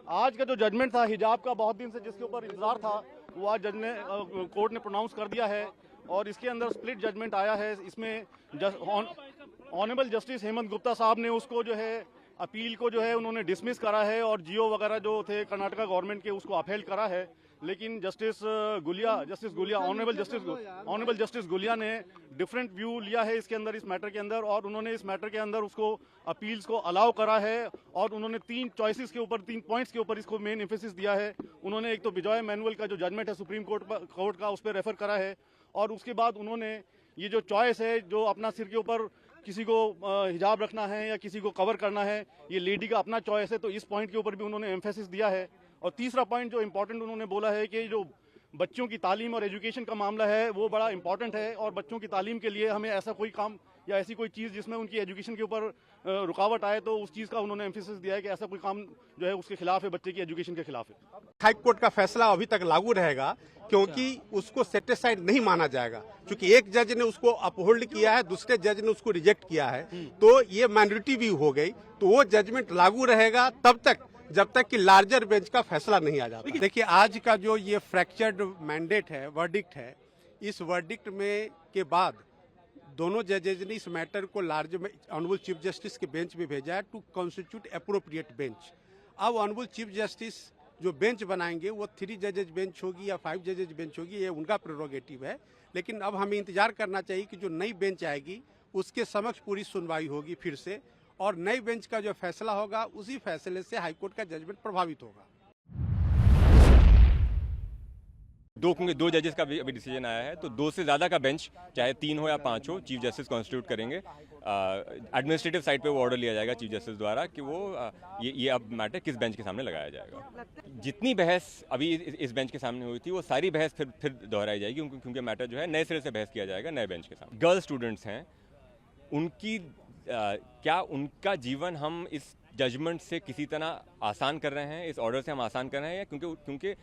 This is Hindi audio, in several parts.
आज का जो जजमेंट था हिजाब का, बहुत दिन से जिसके ऊपर इंतजार था, वो आज जज ने कोर्ट ने प्रोनाउंस कर दिया है और इसके अंदर स्प्लिट जजमेंट आया है। इसमें ऑनरेबल जस्टिस हेमंत गुप्ता साहब ने उसको जो है अपील को जो है उन्होंने डिसमिस करा है और जियो वगैरह जो थे कर्नाटका गवर्नमेंट के उसको अपहेल्ड करा है। लेकिन justice Gulia honourable justice Gulia ने डिफरेंट व्यू लिया है इसके अंदर, इस मैटर के अंदर, और उन्होंने इस मैटर के अंदर उसको अपील्स को अलाउ करा है और उन्होंने 3 पॉइंट्स के ऊपर इसको मेन एम्फेसिस दिया है। उन्होंने एक तो बिजॉय मैनुअल का जो जजमेंट है सुप्रीम कोर्ट का उस पर रेफर करा है और उसके बाद उन्होंने ये जो चॉइस है जो अपना सिर के ऊपर किसी को हिजाब रखना है या किसी को कवर करना है, ये लेडी का अपना चॉइस है, तो इस पॉइंट के ऊपर भी उन्होंने एम्फेसिस दिया है। और तीसरा पॉइंट जो इम्पोर्टेंट उन्होंने बोला है कि जो बच्चों की तालीम और एजुकेशन का मामला है वो बड़ा इंपॉर्टेंट है और बच्चों की तालीम के लिए हमें ऐसा कोई काम या ऐसी कोई चीज़ जिसमें उनकी एजुकेशन के ऊपर रुकावट आए तो उस चीज़ का उन्होंने एम्फेसिस दिया है कि ऐसा कोई काम जो है उसके खिलाफ है, बच्चे की एजुकेशन के खिलाफ है। हाई कोर्ट का फैसला अभी तक लागू रहेगा क्योंकि उसको सेटिस्फाइड नहीं माना जाएगा, क्योंकि एक जज ने उसको अपहोल्ड किया है, दूसरे जज ने उसको रिजेक्ट किया है, तो ये माइनॉरिटी व्यू हो गई, तो वो जजमेंट लागू रहेगा तब तक जब तक कि लार्जर बेंच का फैसला नहीं आ जाता। देखिए आज का जो ये फ्रैक्चर्ड मैंडेट है, वर्डिक्ट है, इस वर्डिक्ट में के बाद दोनों जजेज ने इस मैटर को लार्जर ऑनरेबल चीफ जस्टिस के बेंच में भेजा है टू कॉन्स्टिट्यूट एप्रोप्रिएट बेंच। अब ऑनरेबल चीफ जस्टिस जो बेंच बनाएंगे वो 3 जजेज बेंच होगी या 5 जजेज बेंच होगी, ये उनका प्रेरोगेटिव है। लेकिन अब हमें इंतजार करना चाहिए कि जो नई बेंच आएगी उसके समक्ष पूरी सुनवाई होगी फिर से, और नई बेंच का जो फैसला होगा उसी फैसले से हाईकोर्ट का जजमेंट प्रभावित होगा। दो जजेस का अभी डिसीजन आया है, तो 2 से ज़्यादा का बेंच, चाहे 3 हो या 5 हो, चीफ जस्टिस कॉन्स्टिट्यूट करेंगे। एडमिनिस्ट्रेटिव साइड पे वो ऑर्डर लिया जाएगा चीफ जस्टिस द्वारा कि वो ये अब मैटर किस बेंच के सामने लगाया जाएगा। जितनी बहस अभी इस बेंच के सामने हुई थी वो सारी बहस फिर दोहराई जाएगी क्योंकि मैटर जो है नए सिरे से बहस किया जाएगा नए बेंच के सामने। गर्ल स्टूडेंट्स हैं, उनकी क्या उनका जीवन हम इस जजमेंट से किसी तरह आसान कर रहे हैं, इस ऑर्डर से हम आसान कर रहे हैं, या क्योंकि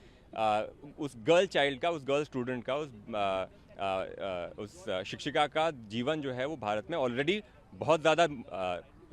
उस गर्ल चाइल्ड का, उस गर्ल स्टूडेंट का, उस शिक्षिका का जीवन जो है वो भारत में ऑलरेडी बहुत ज़्यादा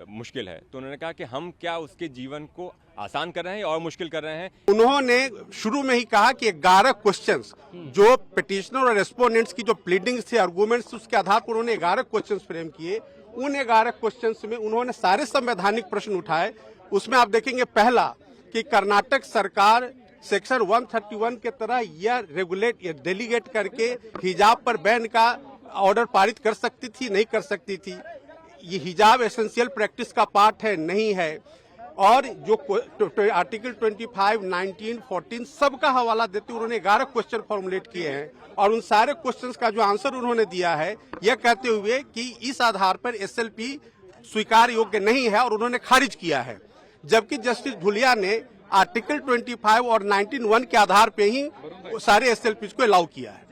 मुश्किल है, तो उन्होंने कहा कि हम क्या उसके जीवन को आसान कर रहे हैं और मुश्किल कर रहे हैं। उन्होंने शुरू में ही कहा कि 11 क्वेश्चंस जो पिटिशनर और रेस्पोंडेंट्स की जो प्लीडिंग्स थे, आर्गुमेंट्स, उसके आधार पर उन्होंने 11 क्वेश्चंस फ्रेम किए। उन 11 क्वेश्चंस में उन्होंने सारे संवैधानिक प्रश्न उठाए। उसमें आप देखेंगे पहला कि कर्नाटक सरकार सेक्शन 131 के तरह यह रेगुलेट या डेलीगेट करके हिजाब पर बैन का ऑर्डर पारित कर सकती थी, नहीं कर सकती थी। ये हिजाब एसेंशियल प्रैक्टिस का पार्ट है, नहीं है। और जो आर्टिकल 25, 19, 14 सबका हवाला देते उन्होंने 11 क्वेश्चन फॉर्मुलेट किए हैं और उन सारे क्वेश्चंस का जो आंसर उन्होंने दिया है यह कहते हुए कि इस आधार पर एसएलपी स्वीकार योग्य नहीं है और उन्होंने खारिज किया है। जबकि जस्टिस धुलिया ने आर्टिकल 25 और 19(1) के आधार पे ही सारे एसएलपी को अलाउ किया है।